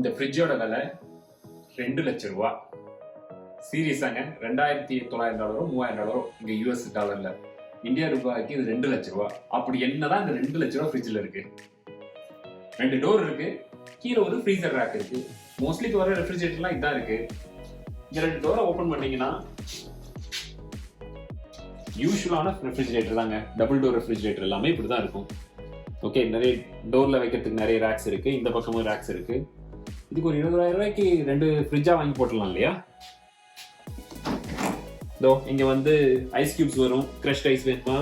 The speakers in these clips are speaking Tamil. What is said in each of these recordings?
இந்த ஃப்ரிட்ஜோட விலை 2 லட்சம் ரூபா. சீரியஸாங்க, $2,900 $3,000 இங்க US டாலர்ல. இந்தியா ரூபாய்க்கு இது 2 லட்சம் ரூபா. அப்படி என்னதான் இந்த 2 லட்சம் ரூபா ஃப்ரிட்ஜ்ல இருக்கு? 2 டோர் இருக்கு, கீழே ஒரு ஃப்ரீசர் ரேக் இருக்கு. மோஸ்ட்லி வர ரெஃப்ரிஜரேட்டர்லாம் இதான் இருக்கு. இந்த 2 டோரை ஓபன் பண்ணீங்கன்னா யூஸ்வலான ரெஃப்ரிஜரேட்டர் தாங்க. டபுள் டோர் ரெஃப்ரிஜரேட்டர் எல்லாமே இப்படிதான் இருக்கும். ஓகே, நிறைய டோர்ல வைக்கிறதுக்கு நிறைய ரேக்ஸ் இருக்கு. இந்த பக்கமும் ரேக்ஸ் இருக்கு. இதுக்கு ஒரு 20,000 ரூபாய்க்கு 2 ஃப்ரிட்ஜா வாங்கி போட்டுடலாம் இல்லையா? இதோ இங்க வந்து ஐஸ் கியூப்ஸ் வரும். கிரஷ்ட் ஐஸ் வேணுமா,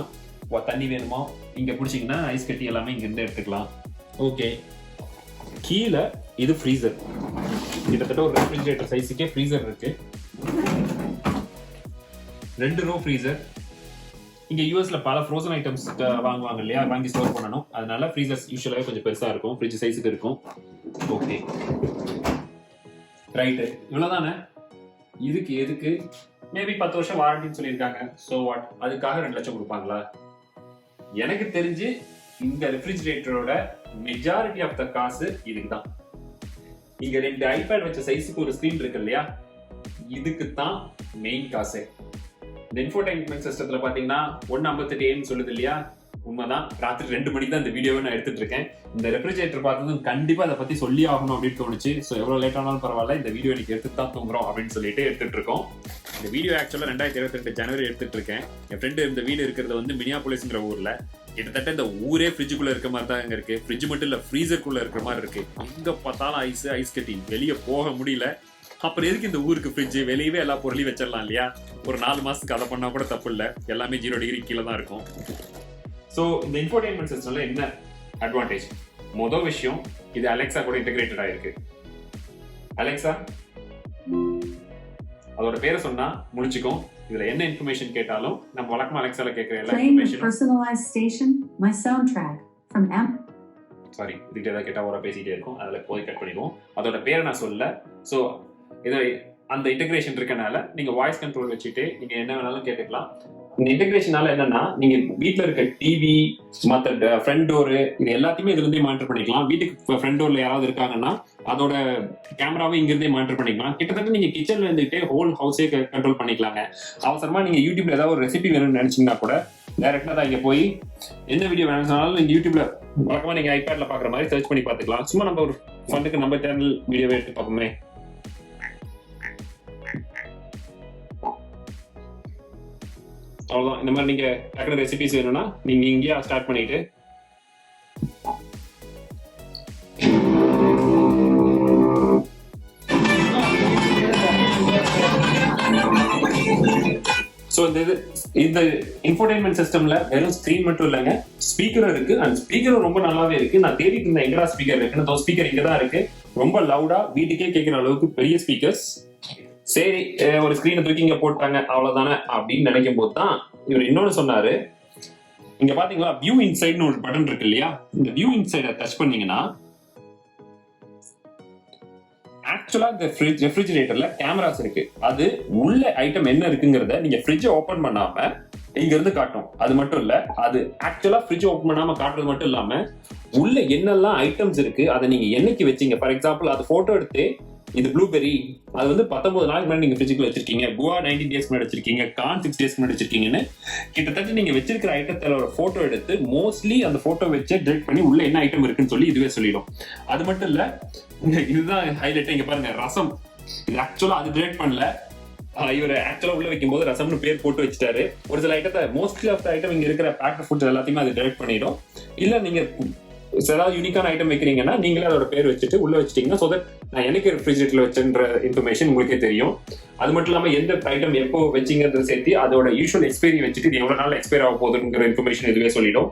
தண்ணி வேணுமா, இங்க பிடிச்சிங்கன்னா ஐஸ் கட்டி எல்லாமே இங்க இருந்து எடுத்துக்கலாம். ஓகே, கீழே இது ஃப்ரீசர். கிட்டத்தட்ட ஒரு ரெஃப்ரிஜரேட்டர் சைஸுக்கே ஃப்ரீசர் இருக்கு. 2 ரோ ஃப்ரீசர். இங்க யூஎஸ்ல பல ஃப்ரோசன் ஐட்டம்ஸ் வாங்குவாங்க இல்லையா, வாங்கி ஸ்டோர் பண்ணணும். அதனால ஃப்ரீசர்ஸ் யூஸ்வலாவே கொஞ்சம் பெருசா இருக்கும், ஃப்ரிட்ஜ் சைஸுக்கு இருக்கும். ஓகே ரைட்டு, இவ்வளவுதானே. இதுக்கு எதுக்கு மேபி 10 வருஷம் வாரண்டின்னு சொல்லியிருக்காங்க. ஸோ வாட், அதுக்காக 2 லட்சம் கொடுப்பாங்களா? எனக்கு தெரிஞ்சு இந்த ரெஃப்ரிஜரேட்டரோட மெஜாரிட்டி ஆஃப் த காசு இதுக்கு தான். இங்க 2 ஐபேட் வச்ச சைஸுக்கு ஒரு ஸ்கிரீன் இருக்கு இல்லையா, இதுக்கு தான் மெயின் காசு. இந்த இன்ஃபோடெயின்மெண்ட் சிஸ்டத்துல பாத்தீங்கன்னா 1:58 AM சொல்லுது இல்லையா, உண்மைதான். ராத்திரி 2 மணிக்கு தான் இந்த வீடியோவை நான் எடுத்துட்டு இருக்கேன். இந்த ரெஃப்ரிஜரேட்டர் பார்த்ததும் கண்டிப்பா அதை பத்தி சொல்லி ஆகணும் அப்படின்னு தோணுச்சு. ஸோ எவ்வளவு லேட் ஆனாலும் பரவாயில்ல, இந்த வீடியோ எனக்கு எடுத்துட்டு தான் தூங்குறோம் அப்படின்னு சொல்லிட்டு எடுத்துட்டு இருக்கோம். இந்த வீடியோ ஆக்சுவலா 2022 ஜனவரி எடுத்துட்டு இருக்கேன். என் ஃப்ரெண்டு இந்த வீடு இருக்கிறது வந்து மினியாபோலிஸ்ங்கிற ஊர்ல. கிட்டத்தட்ட இந்த ஊரே ஃப்ரிட்ஜுக்குள்ள இருக்க மாதிரி தான் இங்க இருக்கு. ஃப்ரிட்ஜ் மட்டும் இல்ல, ஃப்ரீசருக்குள்ள இருக்கிற மாதிரி இருக்கு. எங்க பார்த்தாலும் ஐஸ் கட்டி, வெளியே போக முடியல. அப்புறம் எதுக்கு இந்த ஊருக்கு ஃப்ரிட்ஜ்? வெளியவே எல்லா பொருளையும் வச்சிடலாம் இல்லையா? ஒரு 4 மாசத்துக்கு அதை பண்ணா கூட தப்பு இல்லை. எல்லாமே 0 டிகிரி கீழே தான் இருக்கும். ஸோ இந்த இன்ஃபோடெயின்மெண்ட் சிஸ்டம்ல என்ன அட்வான்டேஜ்? மொதல் விஷயம், இது அலெக்சா கூட இன்டெகிரேட்டட் ஆயிருக்கு. அலெக்சா, அதோட பேரை சொன்னா முடிச்சுக்கும். இதுல என்ன இன்ஃபர்மேஷன் கேட்டாலும் நம்ம வழக்கமா அலெக்சால கேட்கிற எல்லா இன்ஃபர்மேஷனும் சாரி, இதுக்கிட்ட ஏதாவது கேட்டா ஒரு பேசிட்டே இருக்கும். அதுல போய் கட் பண்ணிடுவோம். அதோட பேரை நான் சொல்ல. ஸோ இது அந்த இன்டெகிரேஷன் இருக்கனால நீங்க வாய்ஸ் கண்ட்ரோல் வச்சுட்டு நீங்க என்ன வேணாலும் கேட்டுக்கலாம். இந்த இன்டெகிரேஷனால என்னன்னா, நீங்க வீட்டுல இருக்க டிவி, மற்ற ஃப்ரண்ட் டோரு, இது எல்லாத்தையுமே இதுல இருந்தே மானிட்டர் பண்ணிக்கலாம். வீட்டுக்கு ஃப்ரண்ட் டோர்ல யாராவது இருக்காங்கன்னா அதோட கேமராவை இங்க இருந்தே மானிட்டர் பண்ணிக்கலாம். கிட்டத்தட்ட நீங்க கிச்சன்ல இருந்துகிட்டே ஹோல் ஹவுஸே கண்ட்ரோல் பண்ணிக்கலாங்க. அவசரமா நீங்க யூடியூப்ல ஏதாவது ஒரு ரெசிபி வேணும்னு நினைச்சீங்கன்னா கூட டைரக்டா தான் இங்க போய் என்ன வீடியோ வேணும்னாலும் நீங்க யூடியூப்ல வழக்கமா நீங்க ஐபேட்ல பாக்குற மாதிரி சர்ச் பண்ணி பாத்துக்கலாம். சும்மா நம்ம ஒரு ஃபண்டுக்கு நம்ம சேனல் வீடியோவே எடுத்து பார்ப்போமே. அவ்வளவுதான். இந்த மாதிரி நீங்க டக்குனு ரெசிபிஸ் வேணும்னா நீங்க இங்கேயே ஸ்டார்ட் பண்ணிட்டு ஸோ இந்த இன்ஃபோடெயின்மெண்ட் சிஸ்டம்ல வெறும் ஸ்கிரீன் மட்டும் இல்லைங்க, ஸ்பீக்கரும் இருக்கு. அண்ட் ஸ்பீக்கரும் ரொம்ப நல்லாவே இருக்கு. நான் தேடிட்டு இருந்த எங்கடா ஸ்பீக்கர் இருக்குன்னு, ஸ்பீக்கர் இங்க தான் இருக்கு. ரொம்ப லவுடா வீட்டுக்கே கேட்கிற அளவுக்கு பெரிய ஸ்பீக்கர்ஸ். சரி, ஒரு ஸ்கிரீனை தூக்கி இங்க போட்டாங்க அவ்வளவுதானே அப்படின்னு நினைக்கும் போது தான் இவர் இன்னொன்னு சொன்னாரு. இங்க பாத்தீங்களா, வியூ இன்சைட்னு ஒரு பட்டன் இருக்கு இல்லையா, இந்த வியூ இன்சைட டச் பண்ணீங்கன்னா ஆக்சுவலா இந்த ரெஃப்ரிஜரேட்டர்ல கேமராஸ் இருக்கு. அது உள்ள ஐட்டம் என்ன இருக்குங்கிறத நீங்க ஃப்ரிட்ஜை ஓபன் பண்ணாம இங்க இருந்து காட்டும். அது மட்டும் இல்ல, அது ஆக்சுவலா ஃப்ரிட்ஜ் ஓபன் பண்ணாம காட்டுறது மட்டும் இல்லாம உள்ள என்னெல்லாம் ஐட்டம்ஸ் இருக்கு, அதை நீங்க என்னைக்கு வச்சீங்க. ஃபார் எக்ஸாம்பிள், அது போட்டோ எடுத்து இது ப்ளூபெரி, அது வந்து 19 நாளைக்கு முன்னாடி நீங்க ஃப்ரிட்ஜுக்குள்ள வச்சிருக்கீங்க, குவா 19 டேஸ் முன்னாடி வச்சிருக்கீங்க, கார்ன் 6 டேஸ் முன்னாடி வச்சிருக்கீங்கன்னு கிட்டத்தட்ட நீங்க வச்சிருக்கிற ஐட்டத்துல ஒரு போட்டோ எடுத்து மோஸ்ட்லி அந்த போட்டோ வச்சு டிரெக்ட் பண்ணி உள்ள என்ன ஐட்டம் இருக்குன்னு சொல்லி இதுவே சொல்லிடும். அது மட்டும் இல்ல, இதுதான் ஹைலைட். இங்க பாருங்க, ரசம். இது ஆக்சுவலா அது டிரெக்ட் பண்ணல, இவர் ஆக்சுவலா உள்ள வைக்கும் போது ரசம்னு பேர் போட்டு வச்சுட்டாரு. ஒரு சில ஐட்டத்தை, மோஸ்ட்லி ஆஃப் த ஐட்டம் இங்க இருக்கிற பேக்ட் ஃபுட் எல்லாத்தையுமே அது டிரெக்ட் பண்ணிடும். இல்ல நீங்க ஏதாவது யூனிக்கான ஐட்டம் வைக்கிறீங்கன்னா நீங்களே அதோட பேர் வச்சுட்டு உள்ள வச்சிட்டீங்கன்னா, சோ தட் நான் எனக்கு ரெஃப்ரிஜரேட்டர்ல வச்சுன்ற இன்ஃபர்மேஷன் உங்களுக்கே தெரியும். அது மட்டும் இல்லாம எந்த ஐட்டம் எப்போ வச்சிங்கிறத சேர்த்து அதோட யூஷுவல் எக்ஸ்பைரி வச்சுட்டு இது எவ்வளவு நாள் எக்ஸ்பைர் ஆக போகுதுங்கிற இன்ஃபர்மேஷன் இதுவே சொல்லிடும்.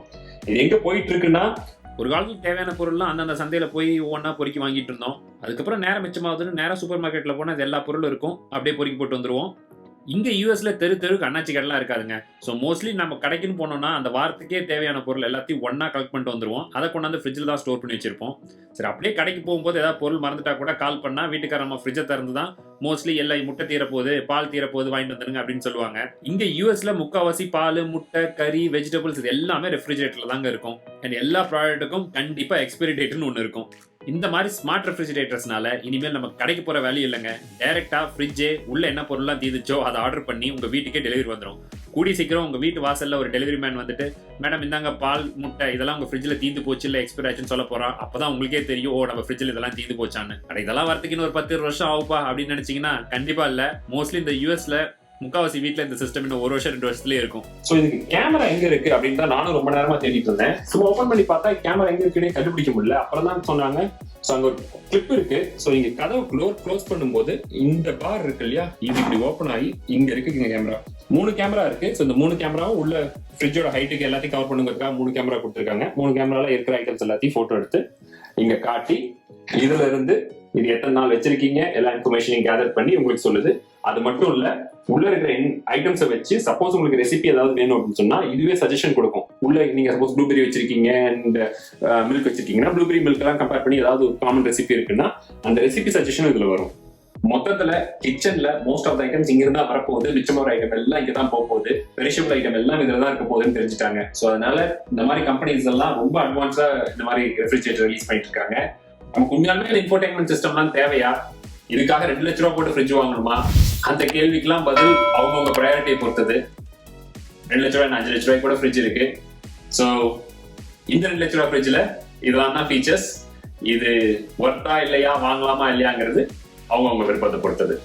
இது எங்க போயிட்டு இருக்குன்னா, ஒரு காலத்துக்கு தேவையான பொருள்லாம் அந்தந்த சந்தையில போய் ஒவ்வொன்றா பொறுக்கி வாங்கிட்டு இருந்தோம். அதுக்கப்புறம் நேரம் மிச்சமாகுதுன்னு நேரம் சூப்பர் மார்க்கெட்ல போனா எல்லா பொருளும் இருக்கும், அப்படியே பொறுக்கி போட்டு வந்துருவோம். இங்க யூஎஸ்ல தெருக்கு அண்ணாச்சி கடைலாம் இருக்காதுங்க. ஸோ மோஸ்ட்லி நம்ம கடைக்குன்னு போனோம்னா அந்த வாரத்துக்கே தேவையான பொருள் எல்லாத்தையும் ஒன்னா கலெக்ட் பண்ணிட்டு வந்துருவோம். அதை கொண்டாந்து ஃப்ரிட்ஜில் தான் ஸ்டோர் பண்ணி வச்சிருப்போம். சரி, அப்படியே கடைக்கு போகும்போது ஏதாவது பொருள் மறந்துட்டா கூட கால் பண்ணா வீட்டுக்கார நம்ம ஃப்ரிட்ஜை திறந்து தான் மோஸ்ட்லி எல்லாம் முட்டை தீரப்போகுது, பால் தீரப்போகுது, வாங்கிட்டு வந்துருங்க அப்படின்னு சொல்லுவாங்க. இங்க யூஎஸ்ல முக்கால்வாசி பால், முட்டை, கறி, வெஜிடபிள்ஸ் இது எல்லாமே ரெஃப்ரிஜரேட்டர்ல தாங்க இருக்கும். அண்ட் எல்லா ப்ராடக்ட்டுக்கும் கண்டிப்பா எக்ஸ்பைரி டேட்னு ஒன்று இருக்கும். இந்த மாதிரி ஸ்மார்ட் ரெஃப்ரிஜரேட்டர்ஸ்னால இனிமேல் நம்ம கடைக்கு போற வேலையும் இல்லைங்க. டைரக்டா ஃப்ரிட்ஜே உள்ள என்ன பொருள்லாம் தீந்துச்சோ அதை ஆர்டர் பண்ணி உங்க வீட்டுக்கே டெலிவரி வந்துடும். கூடி சீக்கிரம் உங்க வீட்டு வாசல்ல ஒரு டெலிவரி மேன் வந்துட்டு, மேடம் இந்தாங்க பால், முட்டை இதெல்லாம் உங்க ஃப்ரிட்ஜில் தீந்து போச்சு இல்லை எக்ஸ்பைர் ஆச்சுன்னு சொல்ல போறான். அப்பதான் உங்களுக்கே தெரியும், ஓ நம்ம ஃப்ரிட்ஜில் இதெல்லாம் தீந்து போச்சான்னு. இதெல்லாம் வரதுக்கு இன்னும் ஒரு 10 வருஷம் ஆகுப்பா அப்படின்னு நினைச்சீங்கன்னா கண்டிப்பா இல்ல. மோஸ்ட்லி இந்த யூஎஸ்ல முக்காவாசி வீட்டுல இந்த சிஸ்டம் இன்னும் 1 வருஷம் 2 வருஷத்துலயே இருக்கும். சோ இதுக்கு கேமரா எங்க இருக்கு அப்படின்னு தான் நானும் ரொம்ப நேரமா தேடிட்டு இருந்தேன். சும்மா ஓபன் பண்ணி பார்த்தா கேமரா எங்க இருக்குன்னு கண்டுபிடிக்க முடியல. அப்புறம் தான் சொன்னாங்க, சோ அங்க ஒரு கிளிப் இருக்கு. சோ இங்க கதவு க்ளோஸ் பண்ணும்போது இந்த பார் இருக்கு இல்லையா, இது இப்படி ஓபன் ஆகி இங்க இருக்கு கேமரா. 3 கேமரா இருக்கு. சோ இந்த 3 கேமராவும் உள்ள ஃப்ரிட்ஜோட ஹைட்டுக்கு எல்லாத்தையும் கவர் பண்ணுங்கிறதுக்காக 3 கேமரா கொடுத்துருக்காங்க. 3 கேமரால இருக்கிற ஐட்டம்ஸ் எல்லாத்தையும் போட்டோ எடுத்து இங்க காட்டி, இதுல இருந்து இது எத்தனை நாள் வச்சிருக்கீங்க எல்லா இன்ஃபர்மேஷனையும் கேதர் பண்ணி உங்களுக்கு சொல்லுது. அது மட்டும் இல்ல, உள்ள இருக்கிற ஐட்டம்ஸை வச்சு சப்போஸ் உங்களுக்கு ரெசிபி ஏதாவது வேணும் அப்படின்னு சொன்னா இதுவே சஜஷன் கொடுக்கும். உள்ள நீங்க சப்போஸ் ப்ளூபெரி வச்சிருக்கீங்க அண்ட் மில்க் வச்சிருக்கீங்கன்னா ப்ளூபெரி மில்க் எல்லாம் கம்பேர் பண்ணி ஏதாவது ஒரு காமன் ரெசிபி இருக்குன்னா அந்த ரெசிபி சஜஷனும் இதுல வரும். மொத்தத்துல கிச்சன்ல மோஸ்ட் ஆஃப் த ஐட்டம்ஸ் இங்க இருந்தா வரப்போகுது. மிச்சமான ஐட்டம் எல்லாம் இங்க தான் போக போகுது. பெரிஷபிள் ஐட்டம் எல்லாம் இதுல தான் இருக்க போகுதுன்னு தெரிஞ்சுட்டாங்க. சோ அதனால இந்த மாதிரி கம்பெனிஸ் எல்லாம் ரொம்ப அட்வான்ஸா இந்த மாதிரி ரெஃப்ரிஜரேட்டர் ரிலீஸ் பண்ணிட்டு இருக்காங்க. நமக்கு உண்மையாலுமே இன்ஃபோடெயின்மெண்ட் சிஸ்டம்லாம் தேவையா? இதுக்காக 2 லட்ச ரூபா போட்டு ஃப்ரிட்ஜ் வாங்கணுமா? அந்த கேள்விக்கெல்லாம் பதில் அவங்கவுங்க ப்ரையாரிட்டியை பொறுத்தது. 2 லட்ச ரூபாய் 5 லட்ச ரூபாய்க்கு கூட ஃப்ரிட்ஜ் இருக்கு. ஸோ இந்த 2 லட்ச ரூபாய் ஃப்ரிட்ஜில் இதெல்லாம் தான் ஃபீச்சர்ஸ். இது ஒர்த்தா இல்லையா, வாங்கலாமா இல்லையாங்கிறது அவங்கவுங்க விருப்பத்தை பொறுத்தது.